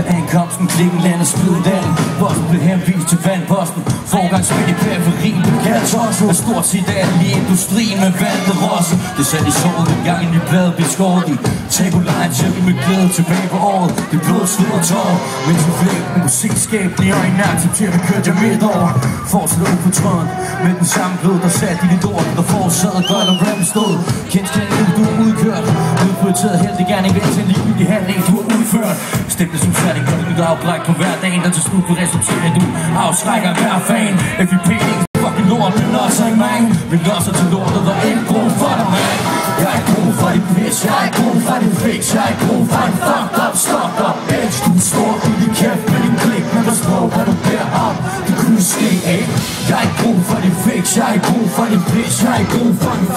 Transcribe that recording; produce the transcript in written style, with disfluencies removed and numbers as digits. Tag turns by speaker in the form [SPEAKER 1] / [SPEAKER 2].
[SPEAKER 1] Da ankomsten klikken lander spliden landet. Bossen blev henvist til vandposten. Forgangsmænd i periferien blev kaldt og stort set alle i industrien med vandet rosse. Det satte i såret en gang i bladet blev skåret i. Takolejren tjekke med glæde tilbage på året. Det blod, sved og tår. Mens vi flæk med musikskabene i øjnene accepterer vi kørte jeg midt over. Fortsætter ud på tråden med den samme blod, der satte i dit ord. Der forårsagede godt og rappen stod. Kendskab du er udkørt. Udprioriteret heldig gerning væk til en ligegyldig handling du har udført. Stemte som særlig gør det afbræk på hver dag, der til slut på resulterer du afskrækker hver fan. FIP fucking lort, men også en mand. Vi losser til lortet, der er ikke brug for dig, man. Jeg er ikke brug for dit bitch, jeg er ikke brug for din fix. Jeg er ikke brug for en fucked up, stuck up bitch. Du er stor i din kæft med din klik, men hvad sprog hvad du bærer op. Det kunne ske, ikke? Jeg er ikke brug for din fix, jeg er ikke brug for din bitch. Jeg er ikke brug for din